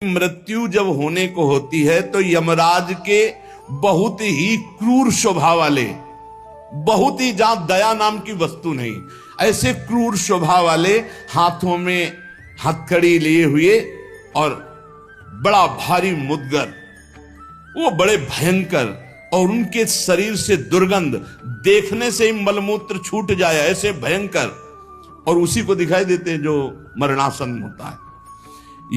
मृत्यु जब होने को होती है तो यमराज के बहुत ही क्रूर स्वभाव वाले, बहुत ही जहां दया नाम की वस्तु नहीं, ऐसे क्रूर स्वभाव वाले हाथों में हथकड़ी लिए हुए और बड़ा भारी मुदगर, वो बड़े भयंकर, और उनके शरीर से दुर्गंध, देखने से ही मलमूत्र छूट जाए ऐसे भयंकर, और उसी को दिखाई देते हैं जो मरणासन होता है।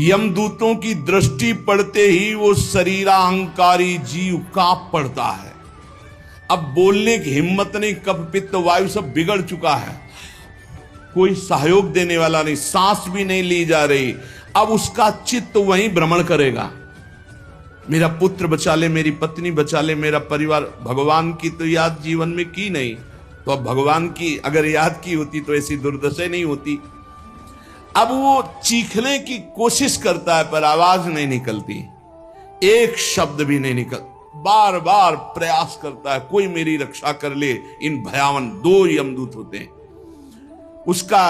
यमदूतों की दृष्टि पड़ते ही वो शरीरा अहंकारी जीव कांप पड़ता है। अब बोलने की हिम्मत नहीं, कफ पित्त वायु सब बिगड़ चुका है, कोई सहयोग देने वाला नहीं, सांस भी नहीं ली जा रही। अब उसका चित्त वहीं भ्रमण करेगा, मेरा पुत्र बचा ले, मेरी पत्नी बचा ले, मेरा परिवार। भगवान की तो याद जीवन में की नहीं, तो अब भगवान की अगर याद की होती तो ऐसी दुर्दशा नहीं होती। अब वो चीखने की कोशिश करता है पर आवाज नहीं निकलती, एक शब्द भी नहीं निकल, बार बार प्रयास करता है कोई मेरी रक्षा कर ले। इन भयावन 2 यमदूत होते हैं। उसका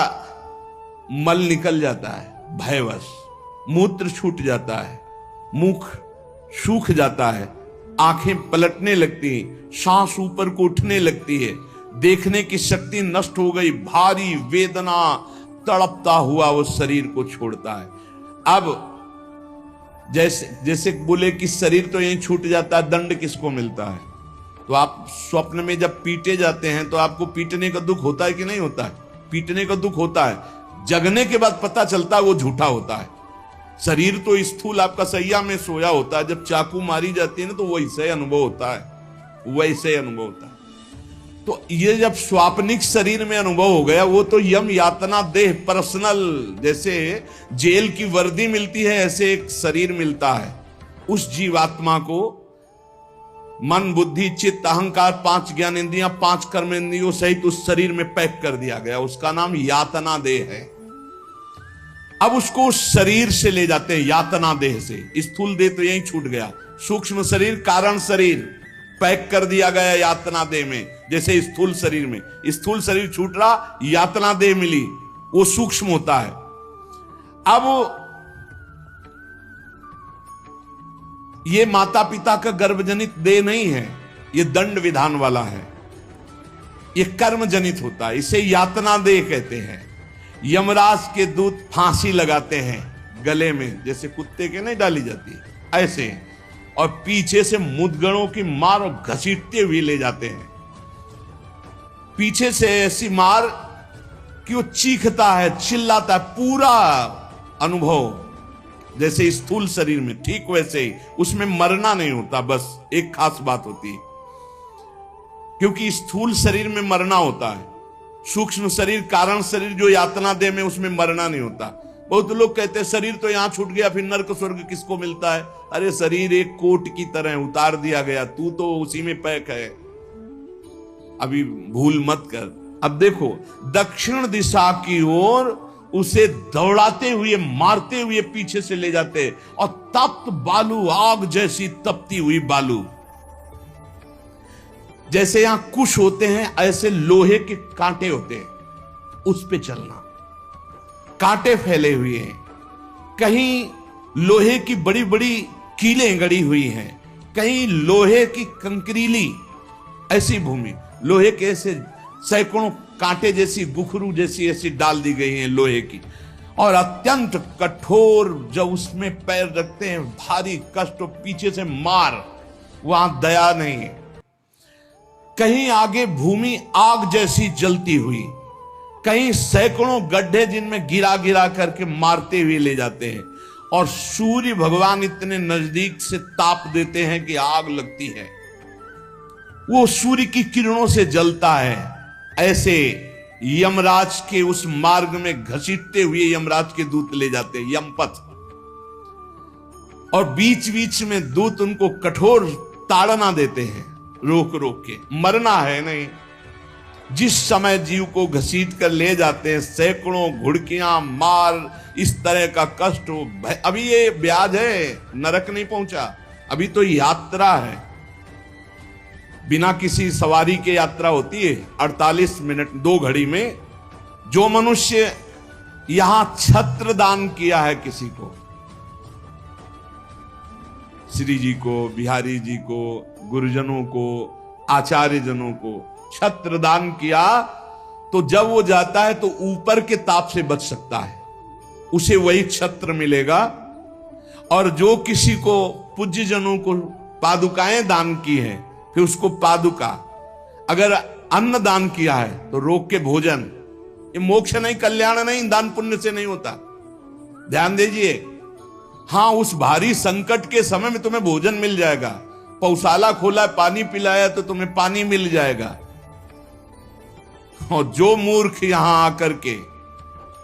मल निकल जाता है भयवश, मूत्र छूट जाता है, मुख सूख जाता है, आंखें पलटने लगती हैं, सांस ऊपर को उठने लगती है, देखने की शक्ति नष्ट हो गई, भारी वेदना तड़पता हुआ वो शरीर को छोड़ता है। अब जैसे बोले कि शरीर तो यहीं छूट जाता है, दंड किसको मिलता है? तो आप स्वप्न में जब पीटे जाते हैं तो आपको पीटने का दुख होता है कि नहीं होता है? पीटने का दुख होता है, जगने के बाद पता चलता है वो झूठा होता है। शरीर तो स्थूल आपका सैया में सोया होता है, जब चाकू मारी जाती है ना तो वैसे अनुभव होता है, वैसे अनुभव होता है। तो ये जब स्वाप्निक शरीर में अनुभव हो गया, वो तो यम यातना देह पर्सनल, जैसे जेल की वर्दी मिलती है ऐसे एक शरीर मिलता है उस जीवात्मा को। मन बुद्धि चित्त अहंकार 5 ज्ञानेंद्रियां 5 कर्मेंद्रियों सहित उस शरीर में पैक कर दिया गया, उसका नाम यातना देह है। अब उसको उस शरीर से ले जाते हैं, यातना देह से। स्थूल देह तो यहीं छूट गया, सूक्ष्म शरीर कारण शरीर पैक कर दिया गया यातना देह में। जैसे स्थूल शरीर में स्थूल शरीर छूट रहा, यातना देह मिली, वो सूक्ष्म होता है। अब ये माता पिता का गर्भजनित देह नहीं है, ये दंड विधान वाला है, ये कर्म जनित होता है, इसे यातना देह कहते हैं। यमराज के दूत फांसी लगाते हैं गले में, जैसे कुत्ते के नहीं डाली जाती ऐसे, और पीछे से मुदगरों की मार घसीटते हुए ले जाते हैं। पीछे से ऐसी मार कि वो चीखता है, चिल्लाता है, पूरा अनुभव जैसे स्थूल शरीर में, ठीक वैसे ही उसमें मरना नहीं होता। बस एक खास बात होती है, क्योंकि स्थूल शरीर में मरना होता है, सूक्ष्म शरीर कारण शरीर जो यातना देह में, उसमें मरना नहीं होता। बहुत लोग कहते हैं शरीर तो यहां छूट गया, फिर नरक स्वर्ग किसको मिलता है? अरे शरीर एक कोट की तरह उतार दिया गया, तू तो उसी में पैक है, अभी भूल मत कर। अब देखो दक्षिण दिशा की ओर उसे दौड़ाते हुए मारते हुए पीछे से ले जाते, और तप्त बालू, आग जैसी तपती हुई बालू, जैसे यहां कुश होते हैं ऐसे लोहे के कांटे होते हैं, उस पे चलना, कांटे फैले हुए हैं, कहीं लोहे की बड़ी बड़ी कीलें गड़ी हुई हैं, कहीं लोहे की कंकरीली ऐसी भूमि, लोहे के ऐसे सैकड़ों कांटे जैसी, गुखरू जैसी ऐसी डाल दी गई हैं लोहे की, और अत्यंत कठोर, जब उसमें पैर रखते हैं भारी कष्ट, पीछे से मार, वहां दया नहीं है। कहीं आगे भूमि आग जैसी जलती हुई, कहीं सैकड़ों गड्ढे जिनमें गिरा गिरा करके मारते हुए ले जाते हैं, और सूर्य भगवान इतने नजदीक से ताप देते हैं कि आग लगती है, वो सूर्य की किरणों से जलता है। ऐसे यमराज के उस मार्ग में घसीटते हुए यमराज के दूत ले जाते हैं, यमपथ, और बीच बीच में दूत उनको कठोर ताड़ना देते हैं, रोक रोक के। मरना है नहीं, जिस समय जीव को घसीट कर ले जाते हैं, सैकड़ों घुड़कियां मार, इस तरह का कष्ट हो। अभी ये ब्याज है, नरक नहीं पहुंचा, अभी तो यात्रा है, बिना किसी सवारी के यात्रा होती है 48 मिनट 2 घड़ी में। जो मनुष्य यहां छत्र दान किया है किसी को, श्री जी को, बिहारी जी को, गुरुजनों को, आचार्य जनों को छत्र दान किया, तो जब वो जाता है तो ऊपर के ताप से बच सकता है, उसे वही छत्र मिलेगा। और जो किसी को पूज्य जनों को पादुकाएं दान की है, फिर उसको पादुका, अगर अन्न दान किया है तो रोग के भोजन, ये मोक्ष नहीं, कल्याण नहीं, दान पुण्य से नहीं होता, ध्यान दीजिए। हाँ, उस भारी संकट के समय में तुम्हें भोजन मिल जाएगा, पौशाला खोला, पानी पिलाया तो तुम्हें पानी मिल जाएगा। और जो मूर्ख यहां आकर के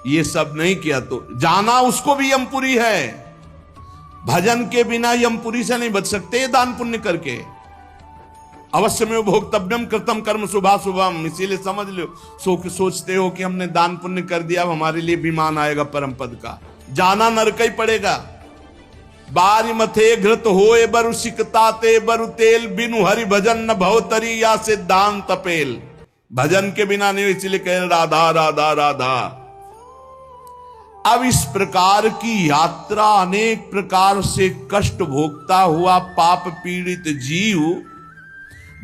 ये सब नहीं किया तो जाना उसको भी यमपुरी है। भजन के बिना यमपुरी से नहीं बच सकते, दान पुण्य करके। अवश्य में भोक्तव्यम कृतम कर्म शुभा शुभम, इसीलिए समझ लो, सोचते हो कि हमने दान पुण्य कर दिया, हमारे लिए विमान आएगा परम पद का, जाना नरक ही पड़ेगा। बारी मथे घृत होए बरु सिकताते बरु तेल, बिनु हरि भजन न भवतरी या सिद्धांत तपेल। भजन के बिना नहीं, इसलिए कह राधा राधा राधा। अब इस प्रकार की यात्रा, अनेक प्रकार से कष्ट भोगता हुआ पाप पीड़ित जीव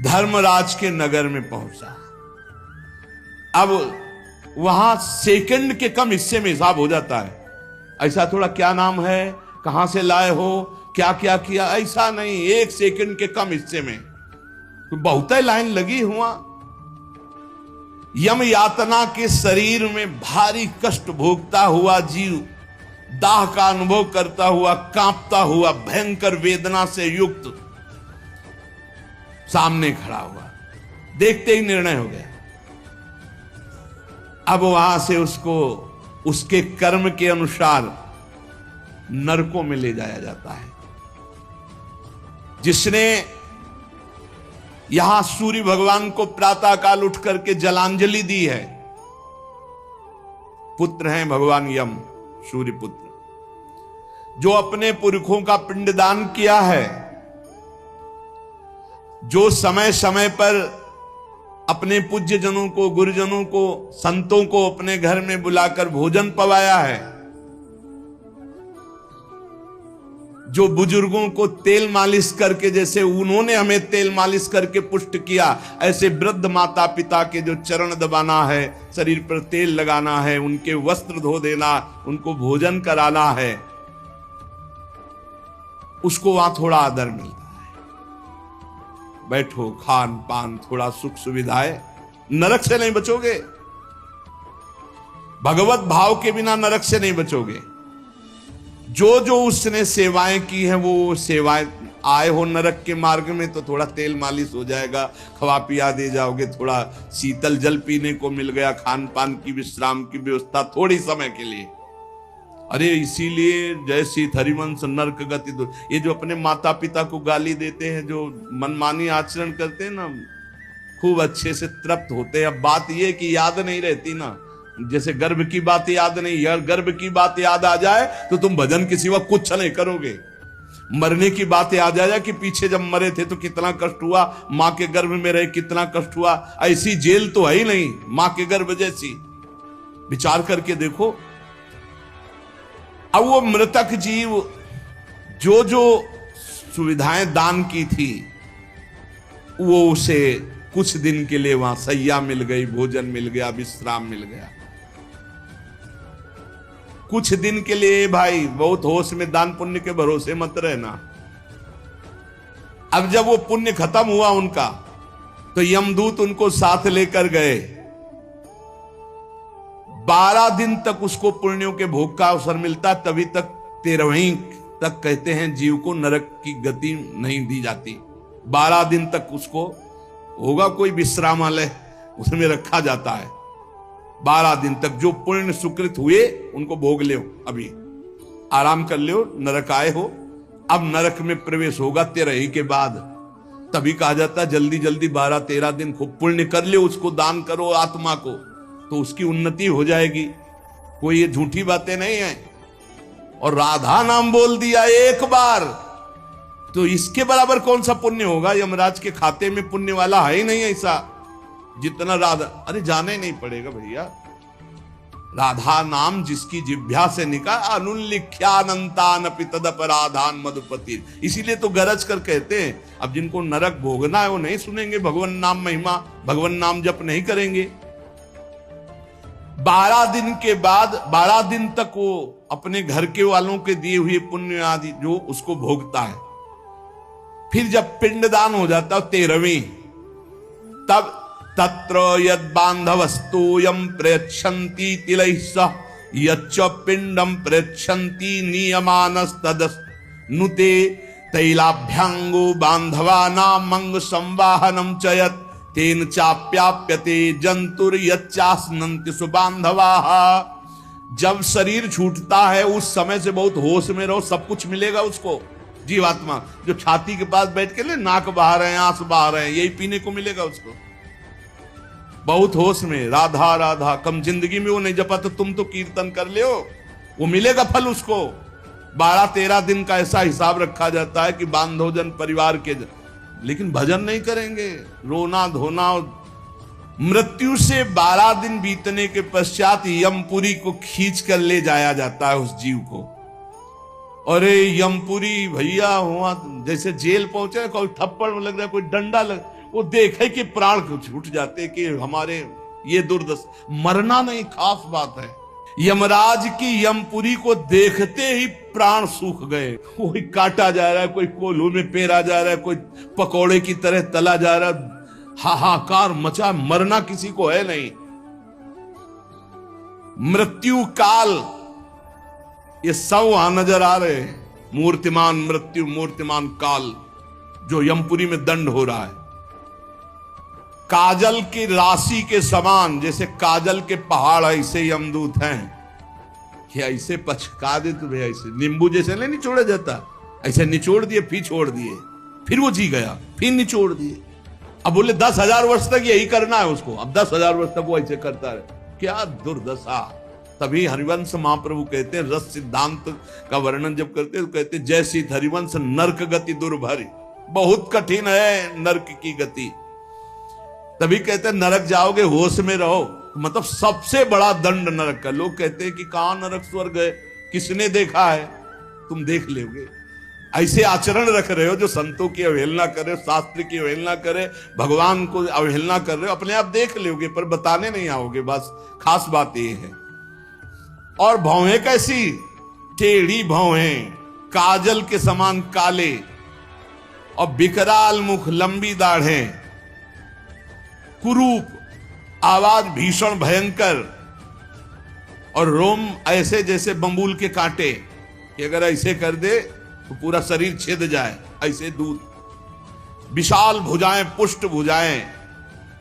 धर्मराज के नगर में पहुंचा। अब वहां सेकंड के कम हिस्से में हिसाब हो जाता है। ऐसा थोड़ा क्या नाम है, कहां से लाए हो, क्या क्या किया, ऐसा नहीं, एक सेकंड के कम हिस्से में बहुत लाइन लगी हुआ। यम यातना के शरीर में भारी कष्ट भोगता हुआ जीव, दाह का अनुभव करता हुआ, कांपता हुआ, भयंकर वेदना से युक्त सामने खड़ा हुआ। देखते ही निर्णय हो गया। अब वहां से उसको उसके कर्म के अनुसार नरकों में ले जाया जाता है। जिसने यहां सूर्य भगवान को प्रातः काल उठ करके जलांजलि दी है, पुत्र हैं भगवान यम, सूर्य पुत्र, जो अपने पुरखों का पिंडदान किया है, जो समय समय पर अपने पूज्य जनों को, गुरुजनों को, संतों को अपने घर में बुलाकर भोजन पवाया है, जो बुजुर्गों को तेल मालिश करके, जैसे उन्होंने हमें तेल मालिश करके पुष्ट किया, ऐसे वृद्ध माता पिता के जो चरण दबाना है, शरीर पर तेल लगाना है, उनके वस्त्र धो देना, उनको भोजन कराना है, उसको वहां थोड़ा आदर मिलता है। बैठो, खान पान, थोड़ा सुख सुविधाएं, नरक से नहीं बचोगे। भगवत भाव के बिना नरक से नहीं बचोगे। जो जो उसने सेवाएं की हैं, वो सेवाएं, आए हो नरक के मार्ग में तो थोड़ा तेल मालिश हो जाएगा, खवा पिया दे जाओगे, थोड़ा शीतल जल पीने को मिल गया, खान पान की, विश्राम की व्यवस्था थोड़ी समय के लिए। अरे इसीलिए जय सीत हरिवंश नरक गति दो, ये जो अपने माता पिता को गाली देते हैं, जो मनमानी आचरण करते हैं ना, खूब अच्छे से तृप्त होते हैं। अब बात ये कि याद नहीं रहती ना, जैसे गर्भ की बात याद नहीं, यार गर्भ की बात याद आ जाए तो तुम भजन के सिवा कुछ नहीं करोगे। मरने की बात याद आ जाए कि पीछे जब मरे थे तो कितना कष्ट हुआ, मां के गर्भ में रहे कितना कष्ट हुआ, ऐसी जेल तो है ही नहीं मां के गर्भ जैसी, विचार करके देखो। अब वो मृतक जीव जो जो सुविधाएं दान की थी, वो उसे कुछ दिन के लिए वहां सैया मिल गई, भोजन मिल गया, विश्राम मिल गया, कुछ दिन के लिए। भाई बहुत होश में, दान पुण्य के भरोसे मत रहना। अब जब वो पुण्य खत्म हुआ उनका, तो यमदूत उनको साथ लेकर गए। 12 दिन तक उसको पुण्यों के भोग का अवसर मिलता, तभी तक 13वीं तक कहते हैं जीव को नरक की गति नहीं दी जाती। 12 दिन तक उसको होगा कोई विश्रामालय, उसमें रखा जाता है। 12 दिन तक जो पुण्य सुकृत हुए उनको भोग लो, अभी आराम कर लो, नरक आए हो। अब नरक में प्रवेश होगा 13 के बाद, तभी कहा जाता है जल्दी जल्दी 12-13 दिन खूब पुण्य कर लो, उसको दान करो आत्मा को, तो उसकी उन्नति हो जाएगी। कोई ये झूठी बातें नहीं है। और राधा नाम बोल दिया एक बार तो इसके बराबर कौन सा पुण्य होगा। यमराज के खाते में पुण्य वाला है ही नहीं ऐसा जितना राधा। अरे जाना ही नहीं पड़ेगा भैया, राधा नाम जिसकी जिह्वा से निकला, अनुल्लिख्यानंतान तदपराधान मधुपति। इसीलिए तो गरज कर कहते हैं, अब जिनको नरक भोगना है वो नहीं सुनेंगे भगवान नाम महिमा, भगवान नाम जप नहीं करेंगे। 12 दिन के बाद 12 दिन तक वो अपने घर के वालों के दिए हुए पुण्य आदि जो उसको भोगता है। फिर जब पिंडदान हो जाता है 13वीं, तब तत्र यद बांधवस्तु यम प्रयच्छन्ति तिलैः सह यच्च पिंडम प्रयच्छन्ति नियमानस्तदनुते तैलाभ्यांगो बांधवानां मंग संवाहनम च यत् तेन चाप्याप्यते जंतुर यच्चास्नन्ति सुबांधवाः। जब शरीर छूटता है उस समय से बहुत होश में रहो, सब कुछ मिलेगा उसको। जीवात्मा जो छाती के पास बैठ के ले नाक बहा रहे हैं, आंस बहा रहे हैं, यही पीने को मिलेगा उसको। बहुत होश में राधा राधा, कम जिंदगी में वो नहीं जपा तो तुम तो कीर्तन कर ले, वो मिलेगा फल उसको। 12-13 दिन का ऐसा हिसाब रखा जाता है कि बांधोजन परिवार के, लेकिन भजन नहीं करेंगे, रोना धोना। मृत्यु से 12 दिन बीतने के पश्चात यमपुरी को खींच कर ले जाया जाता है उस जीव को। अरे यमपुरी भैया हुआ जैसे जेल पहुंचे, कोई थप्पड़ लग रहा है, कोई डंडा लग, वो देखे कि प्राण छूट जाते कि हमारे ये दुर्दशा, मरना नहीं खास बात है। यमराज की यमपुरी को देखते ही प्राण सूख गए। कोई काटा जा रहा है, कोई कोल्हू में पेरा जा रहा है, कोई पकोड़े की तरह तला जा रहा है, हाहाकार मचा, मरना किसी को है नहीं। मृत्यु काल ये सब वहां नजर आ रहे हैं। मूर्तिमान मृत्यु, मूर्तिमान काल जो यमपुरी में दंड हो रहा है। काजल की राशि के समान, जैसे काजल के पहाड़ ऐसे यमदूत हैं कि ऐसे पचका दे तुम्हें, ऐसे नींबू जैसे नहीं निचोड़ा जाता, ऐसे निचोड़ दिए, फिर छोड़ दिए, फिर वो जी गया, फिर निचोड़ दिए। अब बोले 10,000 वर्ष तक यही करना है उसको, अब 10,000 वर्ष तक वो ऐसे करता है। क्या दुर्दशा। तभी हरिवंश महाप्रभु कहते हैं, रस सिद्धांत का वर्णन जब करते हैं तो कहते हैं, जैसी हरिवंश नरक गति दुर्भरी, बहुत कठिन है नरक की गति। तभी कहते हैं नरक जाओगे होश में रहो, मतलब सबसे बड़ा दंड नरक का। लोग कहते हैं कि कहां नरक स्वर्ग है, किसने देखा है, तुम देख लोगे। ऐसे आचरण रख रहे हो जो संतों की अवहेलना करे, शास्त्र की अवहेलना करे, भगवान को अवहेलना कर रहे हो, अपने आप देख लोगे पर बताने नहीं आओगे। बस खास बात ये है। और भौहें कैसी, टेढ़ी भौहें, काजल के समान काले, और विकराल मुख, लंबी दाढ़ें, कुरूप, आवाज भीषण भयंकर, और रोम ऐसे जैसे बंबूल के कांटे कि अगर ऐसे कर दे तो पूरा शरीर छेद जाए, ऐसे दूध, विशाल भुजाएं, पुष्ट भुजाएं,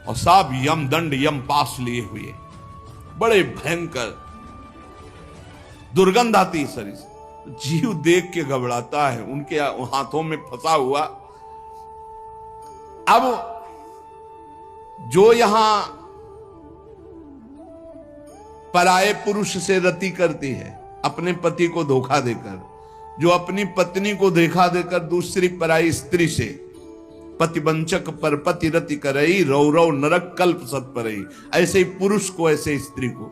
और सब यम दंड यम पास लिए हुए, बड़े भयंकर, दुर्गंध आती है शरीर से। जीव देख के घबराता है, उनके हाथों में फंसा हुआ। अब जो यहां पराये पुरुष से रति करती है, अपने पति को धोखा देकर, जो अपनी पत्नी को धोखा देकर दूसरी पराई स्त्री से पतिवंचक पर पति रति करई, रौरव नरक कल्प सत परई। ऐसे ही पुरुष को, ऐसे स्त्री को,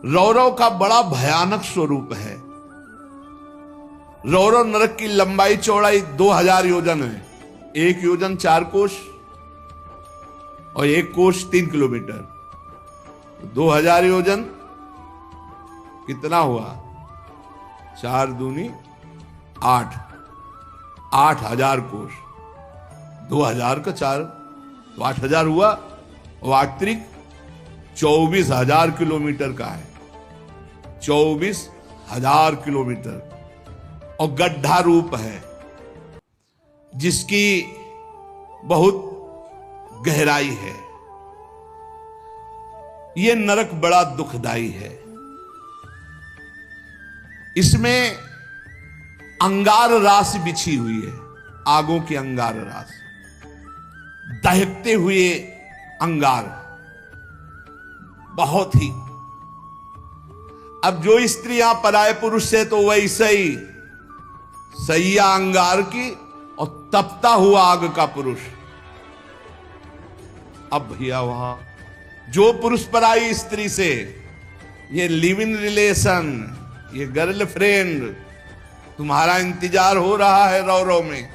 रौरव का बड़ा भयानक स्वरूप है। रौरव नरक की लंबाई चौड़ाई 2000 योजन है। 1 योजन 4 कोश और 1 कोश 3 किलोमीटर, 2000 योजन कितना हुआ, 4 दूनी 8, 8000 कोश, 2000 का 4 तो 8000 हुआ, और 8 त्रिक 24,000 किलोमीटर का है, 24,000 किलोमीटर, और गड्ढा रूप है जिसकी बहुत गहराई है। यह नरक बड़ा दुखदाई है। इसमें अंगार राशि बिछी हुई है, आगों की अंगार राशि, दहकते हुए अंगार, बहुत ही। अब जो स्त्री यहां पराये पुरुष से, तो वैसे ही सैया अंगार की और तपता हुआ आग का पुरुष। अब भैया वहां जो पुरुष पराई स्त्री से, ये लिव इन रिलेशन, ये गर्लफ्रेंड, तुम्हारा इंतजार हो रहा है रो रो में,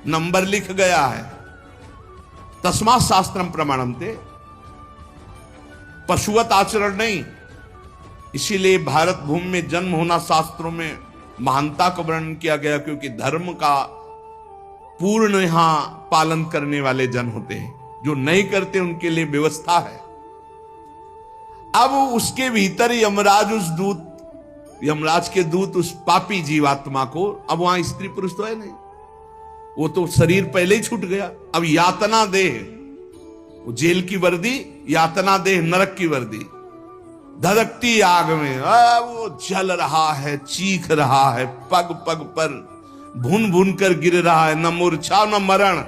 नंबर लिख गया है। तस्मात् शास्त्रम प्रमाणन्ते, पशुवत आचरण नहीं। इसीलिए भारत भूमि में जन्म होना शास्त्रों में महानता का वर्णन किया गया, क्योंकि धर्म का पूर्ण यहां पालन करने वाले जन होते हैं। जो नहीं करते उनके लिए व्यवस्था है। अब उसके भीतर यमराज के दूत उस पापी जीवात्मा को, अब वहां स्त्री पुरुष तो है नहीं, वो तो शरीर पहले ही छूट गया। अब यातना देह, वो जेल की वर्दी, यातना देह नरक की वर्दी, धधकती आग में वो जल रहा है, चीख रहा है, पग पग पर भून भून कर गिर रहा है, न मूर्छा न मरण,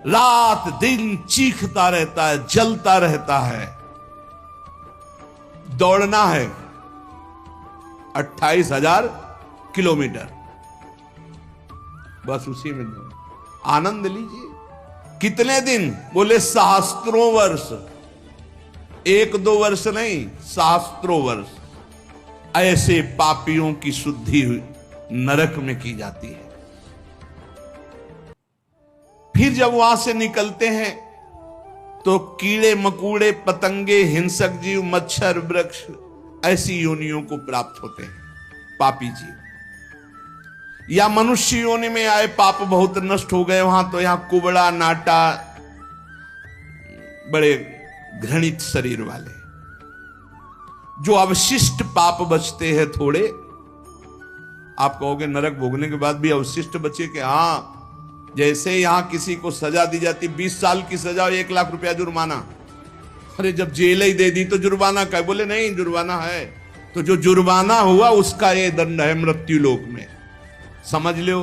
रात दिन चीखता रहता है, जलता रहता है। दौड़ना है 28,000 किलोमीटर, बस उसी में आनंद लीजिए। कितने दिन? बोले सहस्त्रों वर्ष, 1-2 वर्ष नहीं, सहस्त्रों वर्ष। ऐसे पापियों की शुद्धि नरक में की जाती है। फिर जब वहां से निकलते हैं तो कीड़े मकोड़े, पतंगे, हिंसक जीव, मच्छर, वृक्ष, ऐसी योनियों को प्राप्त होते हैं पापी जीव। या मनुष्य योनि में आए, पाप बहुत नष्ट हो गए वहां, तो यहां कुबड़ा, नाटा, बड़े घृणित शरीर वाले, जो अवशिष्ट पाप बचते हैं थोड़े। आप कहोगे नरक भोगने के बाद भी अवशिष्ट बचे कि हाँ, जैसे यहां किसी को सजा दी जाती, 20 साल की सजा और 1 लाख रुपया जुर्माना। अरे जब जेल ही दे दी तो जुर्माना का? बोले नहीं, जुर्माना है। तो जो जुर्माना हुआ उसका ये दंड है मृत्यु लोक में, समझ लो।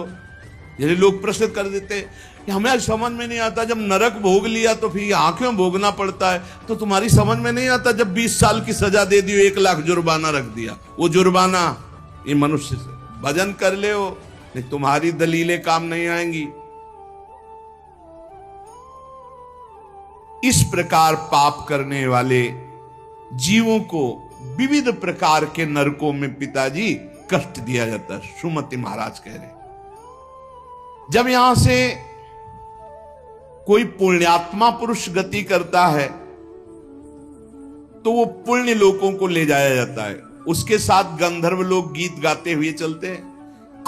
यदि लोग प्रश्न कर देते कि हमें समझ में नहीं आता, जब नरक भोग लिया तो फिर यहां क्यों भोगना पड़ता है? तो तुम्हारी समझ में नहीं आता, जब 20 साल की सजा दे दी, 1 लाख जुर्माना रख दिया, वो जुर्माना ये मनुष्य से भजन कर ले हो, नहीं तुम्हारी दलीलें काम नहीं आएंगी। इस प्रकार पाप करने वाले जीवों को विविध प्रकार के नरकों में पिताजी कष्ट दिया जाता है। सुमति महाराज कह रहे, जब यहां से कोई पुण्यात्मा पुरुष गति करता है तो वो पुण्य लोकों को ले जाया जाता है। उसके साथ गंधर्व लोग गीत गाते हुए चलते हैं,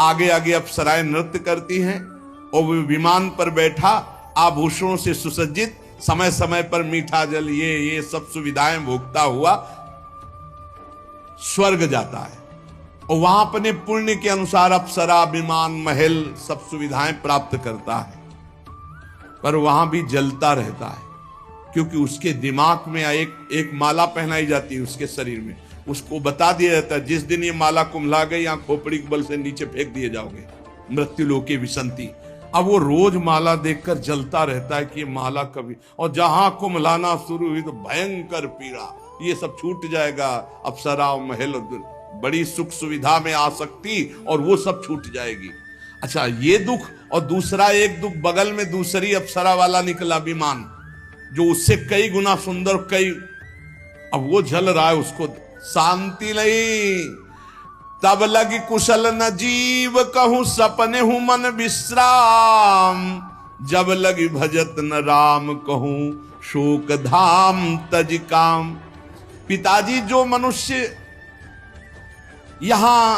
आगे आगे अप्सराएं नृत्य करती हैं, और वो विमान पर बैठा आभूषणों से सुसज्जित, समय समय पर मीठा जल, ये सब सुविधाएं भोगता हुआ स्वर्ग जाता है, और वहां अपने पुण्य के अनुसार अप्सरा, विमान, महल, सब सुविधाएं प्राप्त करता है। पर वहां भी जलता रहता है, क्योंकि उसके दिमाग में एक माला पहनाई जाती है उसके शरीर में। उसको बता दिया जाता है, जिस दिन ये माला कुम्हला गई, यहां खोपड़ी के बल से नीचे फेंक दिए जाओगे, मृत्यु लोके विसंति। अब वो रोज माला देखकर जलता रहता है कि ये माला कभी, और जहां कुम्हलाना शुरू हुई तो भयंकर पीड़ा, ये सब छूट जाएगा, अप्सरा, महल, बड़ी सुख सुविधा में आ सकती, और वो सब छूट जाएगी। अच्छा, ये दुख, और दूसरा एक दुख, बगल में दूसरी अप्सरा वाला निकला विमान, जो उससे कई गुना सुंदर, कई, अब वो जल रहा है, उसको शांति नहीं। तब लगी कुशल न जीव कहूं, सपने हूं मन विश्राम, जब लगी भजत न राम कहूं, शोक धाम तज काम। पिताजी, जो मनुष्य यहां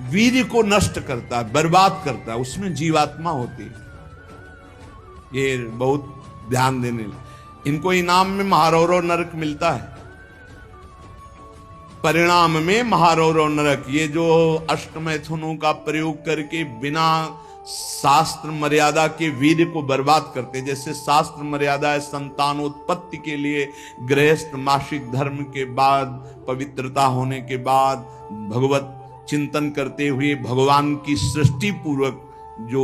वीर्य को नष्ट करता है, बर्बाद करता है, उसमें जीवात्मा होती है। ये बहुत ध्यान देने, इनको इनाम में महारौरव नरक मिलता है, परिणाम में महारौरव नरक। ये जो अष्टमैथुनों का प्रयोग करके बिना शास्त्र मर्यादा के वीर्य को बर्बाद करते, जैसे शास्त्र मर्यादा है संतानोत्पत्ति के लिए, गृहस्थ मासिक धर्म के बाद, पवित्रता होने के बाद, भगवत चिंतन करते हुए भगवान की सृष्टि पूर्वक जो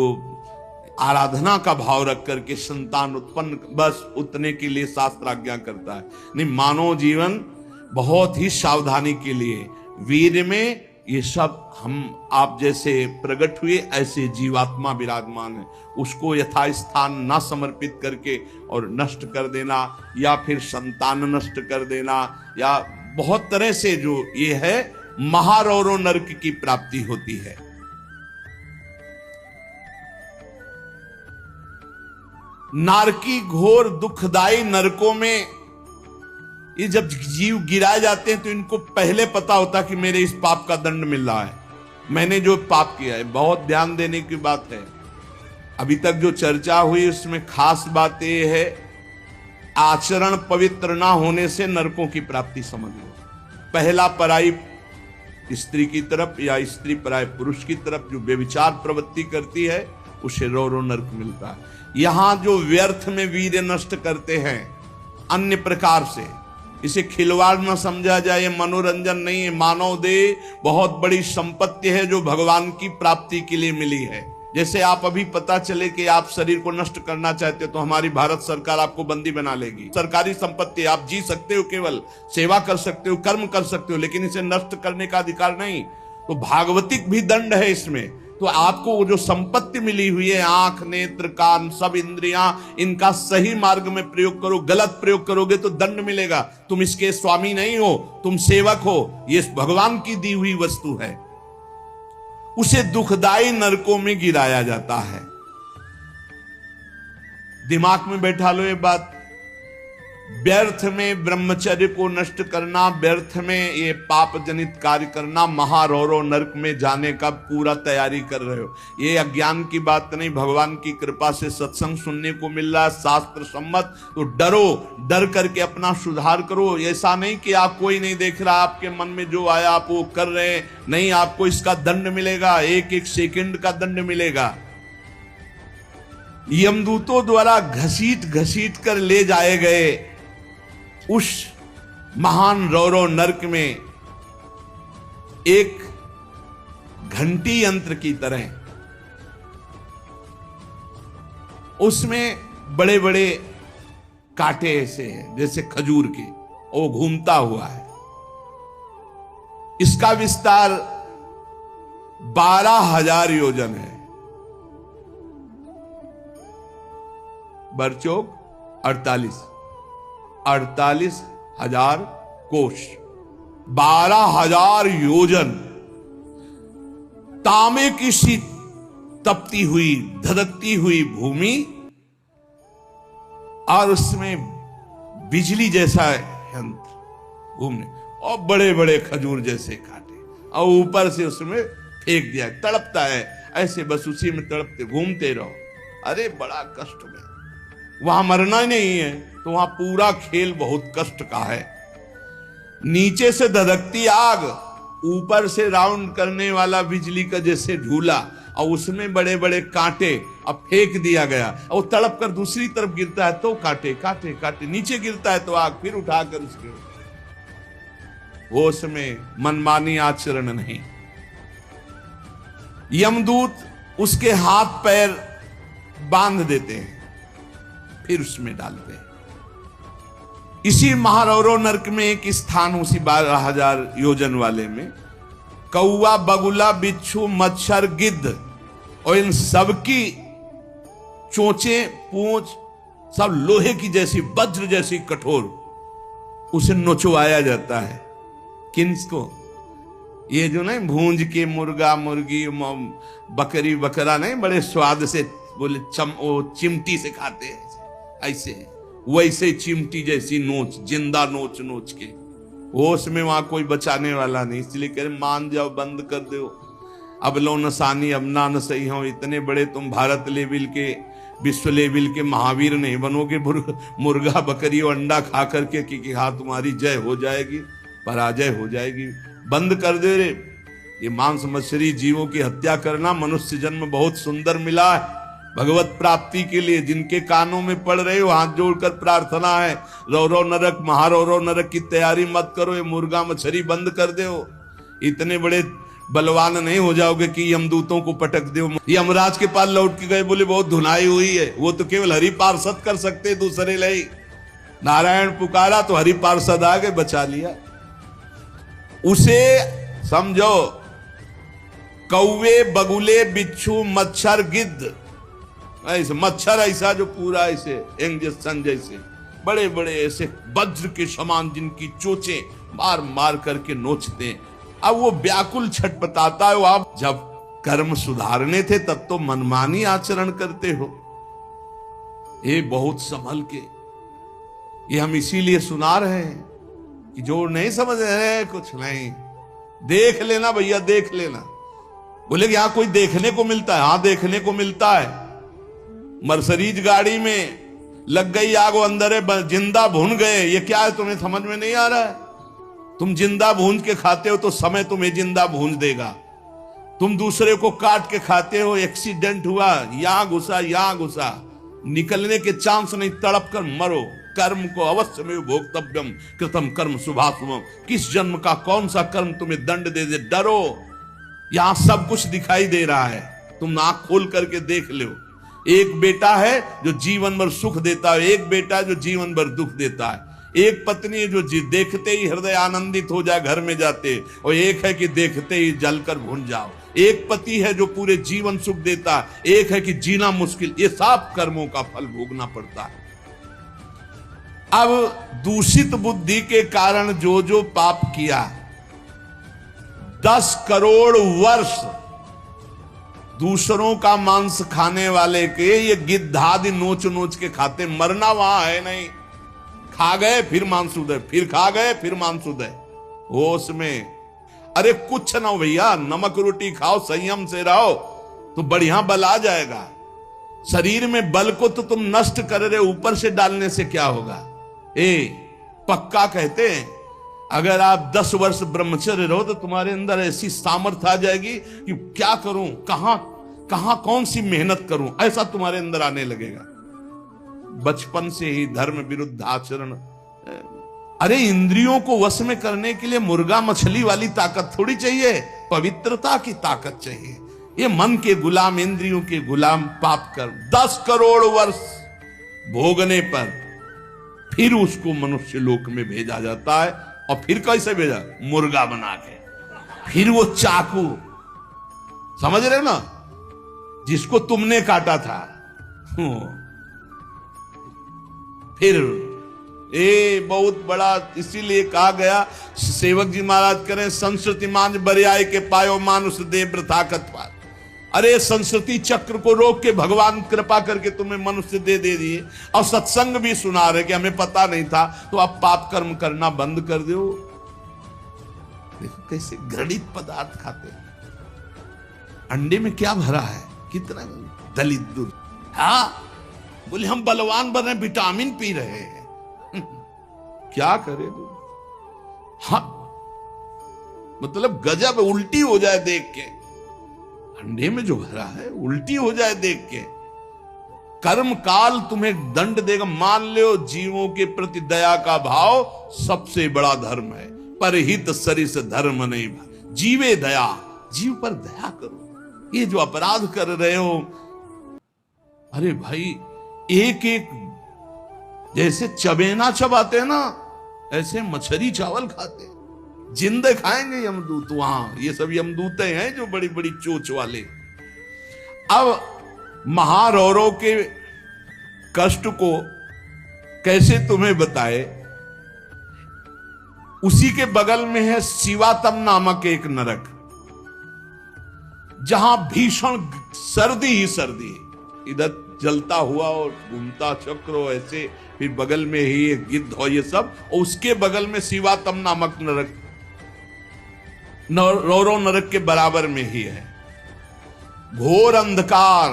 आराधना का भाव रख करके संतान उत्पन्न, बस उतने के लिए शास्त्र आज्ञा करता है। नहीं, मानव जीवन बहुत ही सावधानी के लिए वीर्य में ये सब आप जैसे प्रकट हुए ऐसे जीवात्मा विराजमान है, उसको यथास्थान ना समर्पित करके और नष्ट कर देना, या फिर संतान नष्ट कर देना, या बहुत तरह से जो ये है महारौरो नरक की प्राप्ति होती है। नारकी घोर दुखदाई नरकों में ये जब जीव गिराए जाते हैं तो इनको पहले पता होता कि मेरे इस पाप का दंड मिल रहा है, मैंने जो पाप किया है। बहुत ध्यान देने की बात है। अभी तक जो चर्चा हुई उसमें खास बात यह है, आचरण पवित्र ना होने से नरकों की प्राप्ति समझ लो। पहला पराई स्त्री की तरफ या स्त्री पराय पुरुष की तरफ जो व्यभिचार प्रवृत्ति करती है उसे रौरो नरक मिलता है। यहां जो व्यर्थ में वीर्य नष्ट करते हैं अन्य प्रकार से, इसे खिलवाड़ न समझा जाए, ये मनोरंजन नहीं है। मानव देह बहुत बड़ी संपत्ति है जो भगवान की प्राप्ति के लिए मिली है। जैसे आप अभी पता चले कि आप शरीर को नष्ट करना चाहते हो तो हमारी भारत सरकार आपको बंदी बना लेगी। सरकारी संपत्ति, आप जी सकते हो, केवल सेवा कर सकते हो, कर्म कर सकते हो, लेकिन इसे नष्ट करने का अधिकार नहीं। तो भागवतिक भी दंड है इसमें। तो आपको वो जो संपत्ति मिली हुई है, आंख, नेत्र, कान, सब इंद्रियां, इनका सही मार्ग में प्रयोग करो। गलत प्रयोग करोगे तो दंड मिलेगा। तुम इसके स्वामी नहीं हो, तुम सेवक हो। ये भगवान की दी हुई वस्तु है। उसे दुखदाई नरकों में गिराया जाता है। दिमाग में बैठा लो ये बात। व्यर्थ में ब्रह्मचर्य को नष्ट करना, व्यर्थ में ये पाप जनित कार्य करना, महारौरो नरक में जाने का पूरा तैयारी कर रहे हो। ये अज्ञान की बात नहीं, भगवान की कृपा से सत्संग सुनने को मिल रहा है, शास्त्र सम्मत। तो डरो, डर करके अपना सुधार करो। ऐसा नहीं कि आप कोई नहीं देख रहा, आपके मन में जो आया आप वो कर रहे हैं। नहीं, आपको इसका दंड मिलेगा, एक एक सेकंड का दंड मिलेगा। यमदूतों द्वारा घसीट घसीट कर ले जाए गए उस महान रौरो नरक में एक घंटी यंत्र की तरह उसमें बड़े बड़े कांटे ऐसे हैं जैसे खजूर के, वो घूमता हुआ है। इसका विस्तार 12,000 योजन है। बरचौक 48,000 कोष, 12,000 योजन। तांबे की सी तपती हुई, धधकती हुई भूमि, और उसमें बिजली जैसा यंत्र घूमने, और बड़े बड़े खजूर जैसे कांटे, और ऊपर से उसमें फेंक दिया। तड़पता है ऐसे, बस उसी में तड़पते घूमते रहो। अरे बड़ा कष्ट में, वहां मरना ही नहीं है तो वहां पूरा खेल बहुत कष्ट का है। नीचे से धधकती आग, ऊपर से राउंड करने वाला बिजली का जैसे झूला, और उसमें बड़े बड़े कांटे। अब फेंक दिया गया और तड़प कर दूसरी तरफ गिरता है तो कांटे कांटे कांटे, नीचे गिरता है तो आग, फिर उठाकर उसके होश में मनमानी आचरण नहीं। यमदूत उसके हाथ पैर बांध देते हैं, फिर उसमें डालते हैं। इसी महारौरो नरक में एक स्थान, उसी 12,000 योजन वाले में, कौवा, बगुला, बिच्छू, मच्छर, गिद्ध और इन सबकी चोंचे, पूंछ सब लोहे की जैसी, वज्र जैसी कठोर, उसे नोचवाया जाता है। किसको? ये जो नहीं भूंज के मुर्गा, मुर्गी, बकरी, बकरा नहीं, बड़े स्वाद से बोले वो चिमटी से खाते हैं ऐसे, वैसे चिमटी जैसी नोच, जिंदा नोच नोच के। होश में वहां कोई बचाने वाला नहीं, इसलिए कह रहे मान जाओ, बंद कर दो। अब लो नसानी, अब ना न सही हो। इतने बड़े तुम भारत लेवल के, विश्व लेवल के महावीर नहीं बनोगे मुर्गा, बकरी और अंडा खा करके कि हाँ तुम्हारी जय हो जाएगी, पराजय हो जाएगी। बंद कर दे रे। ये मांस मछली जीवों की हत्या करना, मनुष्य जन्म बहुत सुंदर मिला है भगवत प्राप्ति के लिए। जिनके कानों में पड़ रहे हो, हाथ जोड़कर प्रार्थना है, रौरो नरक, महारौरो नरक की तैयारी मत करो। ये मुर्गा मछली बंद कर दो। इतने बड़े बलवान नहीं हो जाओगे कि यमदूतों को पटक दो। यमराज के पास लौट के गए, बोले बहुत धुनाई हुई है। वो तो केवल हरि पार्षद कर सकते, दूसरे लई। नारायण पुकारा तो हरि पार्षद आ गए, बचा लिया। उसे समझो कौवे, बगुले, बिच्छू, मच्छर, गिद्ध, ऐसे मच्छर ऐसा जो पूरा ऐसे इंजेक्शन जैसे बड़े बड़े ऐसे वज्र के समान जिनकी चोंचें मार मार करके नोचते हैं। अब वो व्याकुल छटपटाता है, आप जब कर्म सुधारने थे तब तो मनमानी आचरण करते हो। ये बहुत संभल के, ये हम इसीलिए सुना रहे हैं कि जो नहीं समझ रहे कुछ नहीं, देख लेना भैया, देख लेना। बोले कि यहां कोई देखने को मिलता है? हाँ देखने को मिलता है। मर्सरीज गाड़ी में लग गई आग, वो अंदर है, जिंदा भून गए। ये क्या है तुम्हें समझ में नहीं आ रहा है? तुम जिंदा भून के खाते हो तो समय तुम्हें जिंदा भून देगा। तुम दूसरे को काट के खाते हो, एक्सीडेंट हुआ, यहां घुसा यहां घुसा, निकलने के चांस नहीं, तड़प कर मरो। कर्म को अवश्य में भोक्तव्यम कृतम कर्म शुभाशुभम। किस जन्म का कौन सा कर्म तुम्हें दंड दे दे, डरो। यहां सब कुछ दिखाई दे रहा है, तुम आंख खोल करके देख लो। एक बेटा है जो जीवन भर सुख देता है, एक बेटा है जो जीवन भर दुख देता है। एक पत्नी है जो देखते ही हृदय आनंदित हो जाए घर में जाते, और एक है कि देखते ही जलकर भून जाओ। एक पति है जो पूरे जीवन सुख देता है, एक है कि जीना मुश्किल। ये सब कर्मों का फल भोगना पड़ता है। अब दूषित बुद्धि के कारण जो जो पाप किया, 10 करोड़ वर्ष दूसरों का मांस खाने वाले के ये गिद्धादि नोच नोच के खाते, मरना वहां है नहीं। खा गए फिर मांस उदय, फिर खा गए फिर मांस उदय, होश में। अरे कुछ ना हो भैया, नमक रोटी खाओ, संयम से रहो तो बढ़िया बल आ जाएगा। शरीर में बल को तो तुम नष्ट कर रहे, ऊपर से डालने से क्या होगा? पक्का कहते हैं अगर आप 10 वर्ष ब्रह्मचर्य रहो तो तुम्हारे अंदर ऐसी सामर्थ्य आ जाएगी कि क्या करूं, कहां कौन सी मेहनत करूं, ऐसा तुम्हारे अंदर आने लगेगा। बचपन से ही धर्म विरुद्ध आचरण। अरे इंद्रियों को वश में करने के लिए मुर्गा मछली वाली ताकत थोड़ी चाहिए, पवित्रता की ताकत चाहिए। ये मन के गुलाम, इंद्रियों के गुलाम पाप कर 10 करोड़ वर्ष भोगने पर फिर उसको मनुष्य लोक में भेजा जाता है। और फिर कैसे भेजा? मुर्गा बना के। फिर वो चाकू, समझ रहे हो ना, जिसको तुमने काटा था, फिर बहुत बड़ा, इसीलिए कहा गया, सेवक जी महाराज करें संस्कृति मांझ बरियाए के पायो मानुष देव वृथाकत पार। अरे संस्कृति चक्र को रोक के भगवान कृपा करके तुम्हें मनुष्य दे दिए, और सत्संग भी सुना रहे कि हमें पता नहीं था, तो आप पाप कर्म करना बंद कर दो। देखो कैसे घृणित पदार्थ खाते हैं। अंडे में क्या भरा है, कितना दलित दूध। हाँ बोले हम बलवान बन रहे, विटामिन पी रहे हैं। क्या करे तू? हाँ मतलब गजब, उल्टी हो जाए देख के। अंडे में जो भरा है उल्टी हो जाए देख के। कर्म काल तुम्हें दंड देगा। मान लो जीवों के प्रति दया का भाव सबसे बड़ा धर्म है, परहित सरिस धर्म नहीं। जीवे दया, जीव पर दया करो। ये जो अपराध कर रहे हो, अरे भाई एक एक जैसे चबेना चबाते हैं ना, ऐसे मछली चावल खाते हैं। जिंदे खाएंगे यमदूत वहां, ये सब यमदूते हैं जो बड़ी बड़ी चोच वाले। अब महारौरों के कष्ट को कैसे तुम्हें बताए। उसी के बगल में है शिवातम नामक एक नरक, जहां भीषण सर्दी ही सर्दी है। इधर जलता हुआ और घूमता चक्र ऐसे, फिर बगल में ही एक गिद्ध और ये सब, और उसके बगल में शिवातम नामक नरक, रौरव नरक के बराबर में ही है। घोर अंधकार,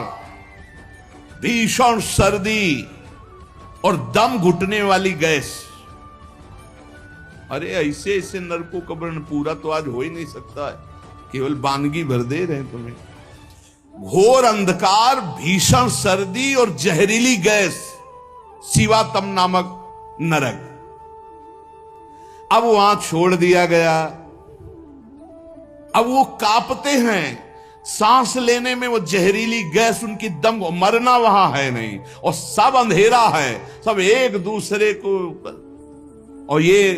भीषण सर्दी और दम घुटने वाली गैस। अरे ऐसे ऐसे नरकों का वर्णन पूरा तो आज हो ही नहीं सकता है, केवल बानगी भर दे रहे हैं तुम्हें। घोर अंधकार, भीषण सर्दी और जहरीली गैस, शिवातम नामक नरक। अब वहां छोड़ दिया गया। अब वो कांपते हैं, सांस लेने में वो जहरीली गैस उनकी दम, मरना वहां है नहीं, और सब अंधेरा है, सब एक दूसरे को। और ये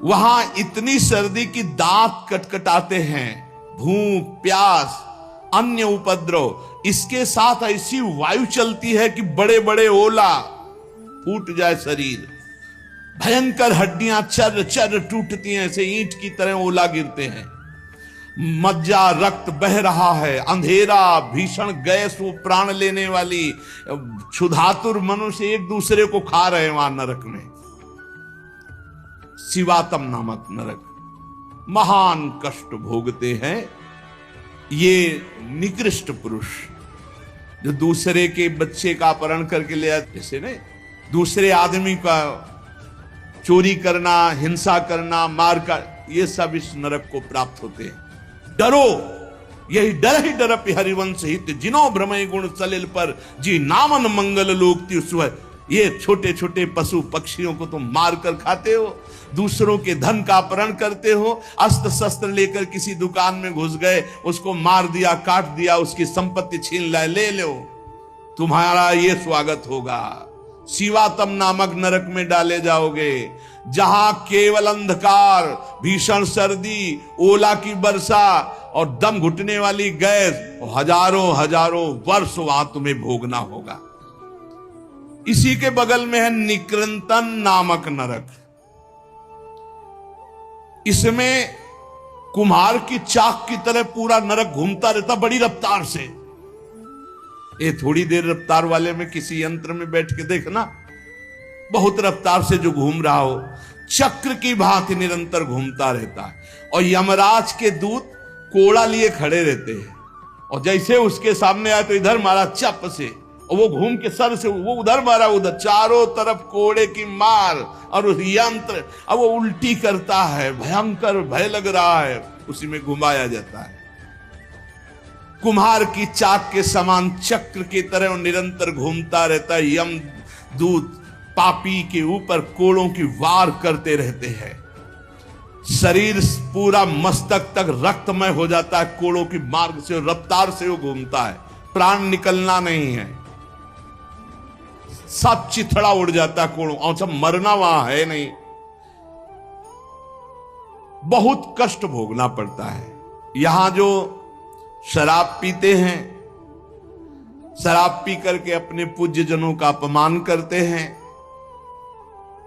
वहां इतनी सर्दी की दांत कटकटाते हैं, भूख प्यास अन्य उपद्रव, इसके साथ ऐसी वायु चलती है कि बड़े बड़े ओला, फूट जाए शरीर, भयंकर हड्डियां चर चर टूटती हैं, ऐसे ईंट की तरह ओला गिरते हैं, मज्जा रक्त बह रहा है, अंधेरा भीषण गैस वो प्राण लेने वाली, क्षुधातुर मनुष्य एक दूसरे को खा रहे हैं वहां नरक में। शिवातम नामक नरक, महान कष्ट भोगते हैं ये निकृष्ट पुरुष जो दूसरे के बच्चे का अपहरण करके ले आते, जैसे नहीं दूसरे आदमी का चोरी करना, हिंसा करना, मार कर, ये सब इस नरक को प्राप्त होते हैं। डरो, यही डर ही डर हरिवंश हित, जिनो भ्रमय गुण सलिल पर, जी नामन मंगल लोक त्युस्व। ये छोटे छोटे पशु पक्षियों को तुम मार कर खाते हो, दूसरों के धन का अपहरण करते हो, अस्त्र शस्त्र लेकर किसी दुकान में घुस गए, उसको मार दिया, काट दिया, उसकी संपत्ति छीन लाए, ले लो, तुम्हारा ये स्वागत होगा। शिवातम नामक नरक में डाले जाओगे, जहां केवल अंधकार, भीषण सर्दी, ओला की वर्षा और दम घुटने वाली गैस, हजारों हजारों वर्ष वहां तुम्हें भोगना होगा। इसी के बगल में है निकृंतन नामक नरक। इसमें कुम्हार की चाक की तरह पूरा नरक घूमता रहता बड़ी रफ्तार से। ये थोड़ी देर रफ्तार वाले में किसी यंत्र में बैठ के देखना, बहुत रफ्तार से जो घूम रहा हो, चक्र की भांति निरंतर घूमता रहता है। और यमराज के दूत कोड़ा लिए खड़े रहते हैं, और जैसे उसके सामने आए तो इधर मारा चप से, और वो घूम के सर से वो उधर मारा, उधर, चारों तरफ कोड़े की मार, और उस यंत्र अब वो उल्टी करता है, भयंकर भय लग रहा है, उसी में घुमाया जाता है। कुम्हार की चाक के समान चक्र की तरह निरंतर घूमता रहता है। यम दूत पापी के ऊपर कोड़ों की वार करते रहते हैं। शरीर पूरा मस्तक तक रक्तमय हो जाता है कोड़ों की मार्ग से, रफ्तार से वो घूमता है, प्राण निकलना नहीं है, सब चिथड़ा उड़ जाता है कोड़ों, और सब मरना वहां है नहीं। बहुत कष्ट भोगना पड़ता है। यहां जो शराब पीते हैं, शराब पी करके अपने पूज्य जनों का अपमान करते हैं,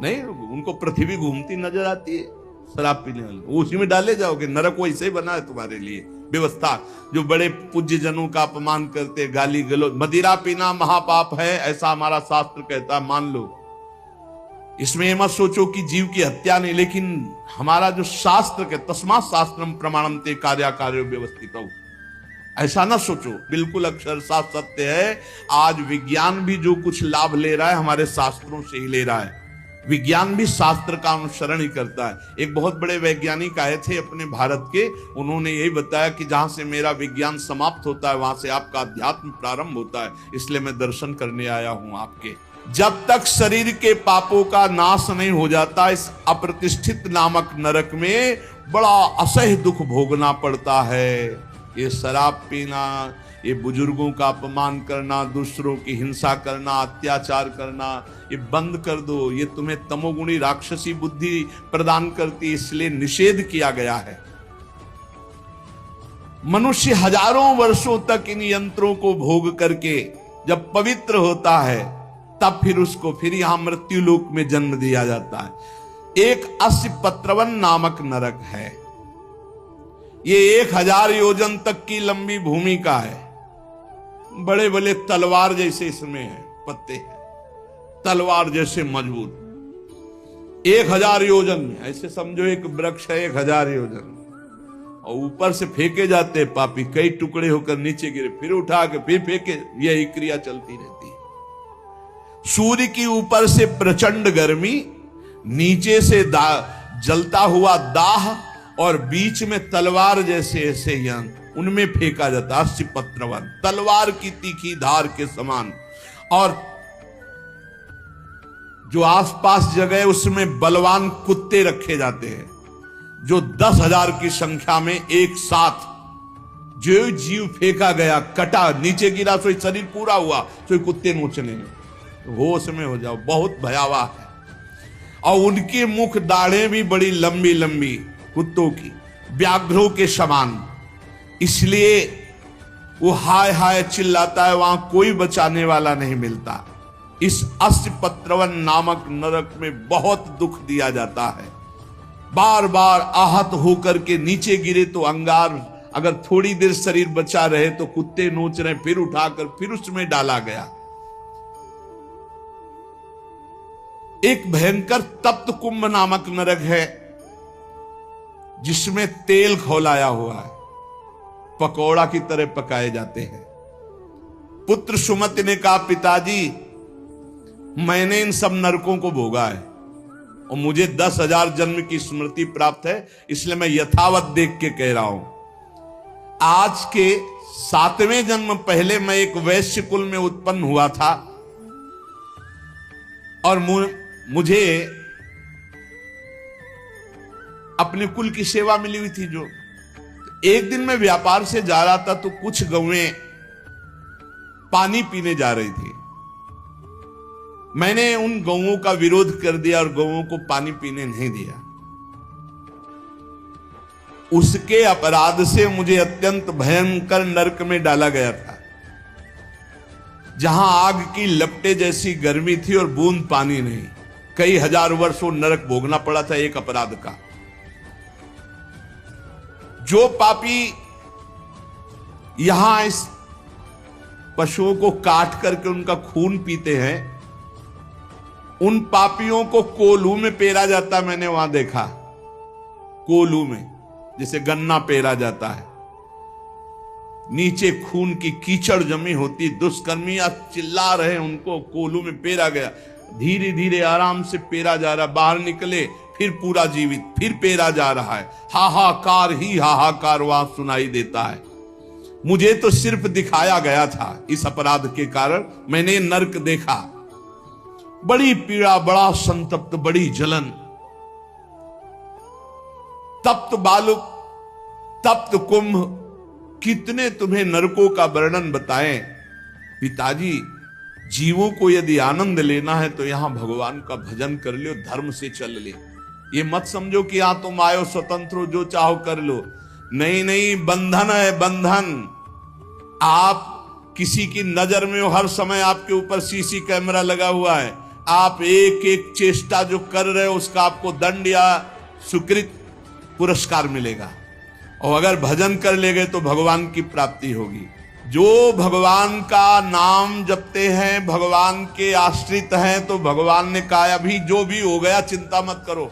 नहीं उनको पृथ्वी घूमती नजर आती है शराब पीने वाले, वो उसी में डाले जाओगे। नरक वैसे ही बना है तुम्हारे लिए व्यवस्था। जो बड़े पूज्य जनों का अपमान करते, गाली गलौज, मदिरा पीना महापाप है, ऐसा हमारा शास्त्र कहता है, मान लो। इसमें मत सोचो कि जीव की हत्या नहीं, लेकिन हमारा जो शास्त्र के तस्मात् शास्त्रम प्रमाणम ते कार्याकार्यो व्यवस्थितौ, ऐसा ना सोचो, बिल्कुल अक्षर साथ सत्य है। आज विज्ञान भी जो कुछ लाभ ले रहा है हमारे शास्त्रों से ही ले रहा है। विज्ञान भी शास्त्र का अनुसरण ही करता है। एक बहुत बड़े वैज्ञानिक आए थे अपने भारत के, उन्होंने यही बताया कि जहां से मेरा विज्ञान समाप्त होता है वहां से आपका अध्यात्म प्रारंभ होता है, इसलिए मैं दर्शन करने आया हूं आपके। जब तक शरीर के पापों का नाश नहीं हो जाता, इस अप्रतिष्ठित नामक नरक में बड़ा असह्य दुख भोगना पड़ता है। ये शराब पीना, ये बुजुर्गों का अपमान करना, दूसरों की हिंसा करना, अत्याचार करना, ये बंद कर दो। ये तुम्हें तमोगुणी राक्षसी बुद्धि प्रदान करती, इसलिए निषेध किया गया है। मनुष्य हजारों वर्षों तक इन यंत्रों को भोग करके जब पवित्र होता है, तब फिर उसको फिर यहां मृत्यु लोक में जन्म दिया जाता है। एक अस्सी पत्रवन नामक नरक है। ये 1000 योजन तक की लंबी भूमिका है। बड़े बड़े तलवार जैसे इसमें है, पत्ते हैं तलवार जैसे मजबूत। 1000 योजन में, ऐसे समझो एक वृक्ष है 1000 योजन, और ऊपर से फेंके जाते हैं पापी, कई टुकड़े होकर नीचे गिरे, फिर उठा के फिर फेंके, यही क्रिया चलती रहती है। सूर्य की ऊपर से प्रचंड गर्मी, नीचे से जलता हुआ दाह, और बीच में तलवार जैसे ऐसे यंत्र, उनमें फेंका जाता। 80 पत्रवन, तलवार की तीखी धार के समान। और जो आसपास जगह उसमें बलवान कुत्ते रखे जाते हैं, जो 10,000 की संख्या में एक साथ, जो जीव फेंका गया, कटा, नीचे गिरा, तो शरीर पूरा हुआ, तो कुत्ते नोचने, होश में हो जाओ, बहुत भयावह है। और उनके मुख दाढ़ें भी बड़ी लंबी लंबी, कुत्तों की, व्याघ्रों के समान। इसलिए वो हाय हाय चिल्लाता है, वहां कोई बचाने वाला नहीं मिलता। इस अस्पत्रवन नामक नरक में बहुत दुख दिया जाता है। बार बार आहत होकर के नीचे गिरे तो अंगार, अगर थोड़ी देर शरीर बचा रहे तो कुत्ते नोच रहे, फिर उठाकर फिर उसमें डाला गया। एक भयंकर तप्त कुंभ नामक नरक है जिसमें तेल खौलाया हुआ है, पकौड़ा की तरह पकाए जाते हैं। पुत्र सुमति ने कहा, पिताजी मैंने इन सब नरकों को भोगा है और मुझे 10,000 जन्म की स्मृति प्राप्त है, इसलिए मैं यथावत देख के कह रहा हूं। आज के 7वें जन्म पहले मैं एक वैश्य कुल में उत्पन्न हुआ था और मुझे अपने कुल की सेवा मिली हुई थी। जो एक दिन मैं व्यापार से जा रहा था तो कुछ गौएं पानी पीने जा रही थी। मैंने उन गौओं का विरोध कर दिया और गौओं को पानी पीने नहीं दिया। उसके अपराध से मुझे अत्यंत भयंकर नरक में डाला गया था, जहां आग की लपटे जैसी गर्मी थी और बूंद पानी नहीं। कई हजार वर्षों नरक भोगना पड़ा था एक अपराध का। जो पापी यहां इस पशुओं को काट करके उनका खून पीते हैं, उन पापियों को कोल्हू में पेरा जाता। मैंने वहां देखा, कोल्हू में जैसे गन्ना पेरा जाता है, नीचे खून की कीचड़ जमी होती। दुष्कर्मियां चिल्ला रहे, उनको कोल्हू में पेरा गया। धीरे धीरे आराम से पेरा जा रहा, बाहर निकले फिर पूरा जीवित, फिर पेरा जा रहा है। हाहाकार ही हाहाकार वहां सुनाई देता है। मुझे तो सिर्फ दिखाया गया था, इस अपराध के कारण मैंने नरक देखा। बड़ी पीड़ा, बड़ा संतप्त, बड़ी जलन। तप्त बालुक, तप्त कुंभ, कितने तुम्हें नरकों का वर्णन बताएं। पिताजी, जीवों को यदि आनंद लेना है तो यहां भगवान का भजन कर लो, धर्म से चल ले। ये मत समझो कि यहां तुम आयो स्वतंत्र हो, जो चाहो कर लो। नहीं नहीं, बंधन है बंधन। आप किसी की नजर में हो, हर समय आपके ऊपर सीसी कैमरा लगा हुआ है। आप एक एक चेष्टा जो कर रहे हो उसका आपको दंड या सुकृत पुरस्कार मिलेगा। और अगर भजन कर ले गए तो भगवान की प्राप्ति होगी। जो भगवान का नाम जपते हैं, भगवान के आश्रित हैं, तो भगवान ने कहा अभी जो भी हो गया चिंता मत करो,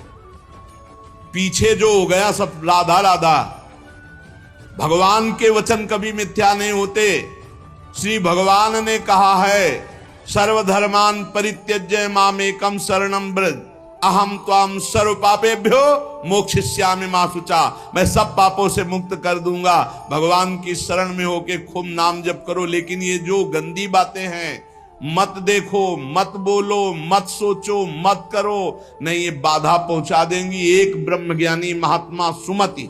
पीछे जो हो गया सब राधा राधा। भगवान के वचन कभी मिथ्या नहीं होते। श्री भगवान ने कहा है, सर्वधर्मान परित्यज्य मामेकम शरणं व्रज, अहम त्वाम सर्व पापेभ्यो मोक्षयिष्यामि मा शुचा। मैं सब पापों से मुक्त कर दूंगा। भगवान की शरण में होके खूब नाम जप करो। लेकिन ये जो गंदी बातें हैं, मत देखो, मत बोलो, मत सोचो, मत करो, नहीं, ये बाधा पहुंचा देंगी। एक ब्रह्मज्ञानी महात्मा सुमति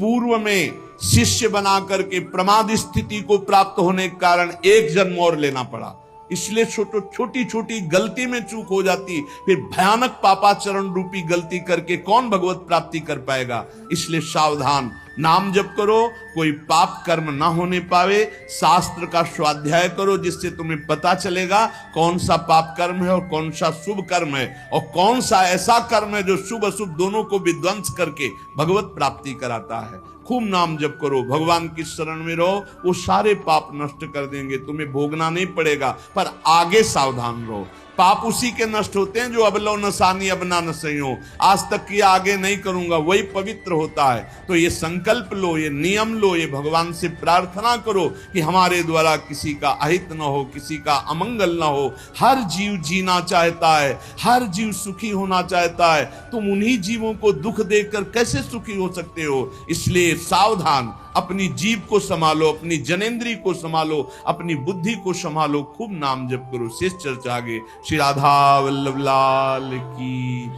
पूर्व में शिष्य बना करके प्रमाद स्थिति को प्राप्त होने के कारण एक जन्म और लेना पड़ा। इसलिए छोटी छोटी गलती में चूक हो जाती, फिर भयानक पापाचरण रूपी गलती करके कौन भगवत प्राप्ति कर पाएगा। इसलिए सावधान, नाम जप करो, कोई पाप कर्म ना होने पावे। शास्त्र का स्वाध्याय करो, जिससे तुम्हें पता चलेगा कौन सा पाप कर्म है और कौन सा शुभ कर्म है, और कौन सा ऐसा कर्म है जो शुभ अशुभ दोनों को विध्वंस करके भगवत प्राप्ति कराता है। खूब नाम जप करो, भगवान की शरण में रहो, वो सारे पाप नष्ट कर देंगे। तुम्हें भोगना नहीं पड़ेगा, पर आगे सावधान रहो। पाप उसी के नष्ट होते हैं जो अब लो नसानी अब ना नसई हो। आज तक किया आगे नहीं करूंगा, वही पवित्र होता है। तो ये संकल्प लो, ये नियम लो, ये भगवान से प्रार्थना करो कि हमारे द्वारा किसी का अहित न हो, किसी का अमंगल न हो। हर जीव जीना चाहता है, हर जीव सुखी होना चाहता है। तुम उन्हीं जीवों को दुख देकर कैसे सुखी हो सकते हो। इसलिए सावधान, अपनी जीव को संभालो, अपनी जनेंद्री को संभालो, अपनी बुद्धि को संभालो। खूब नाम जप करो। शेष चर्चा आगे। श्री राधा वल्लभ लाल की।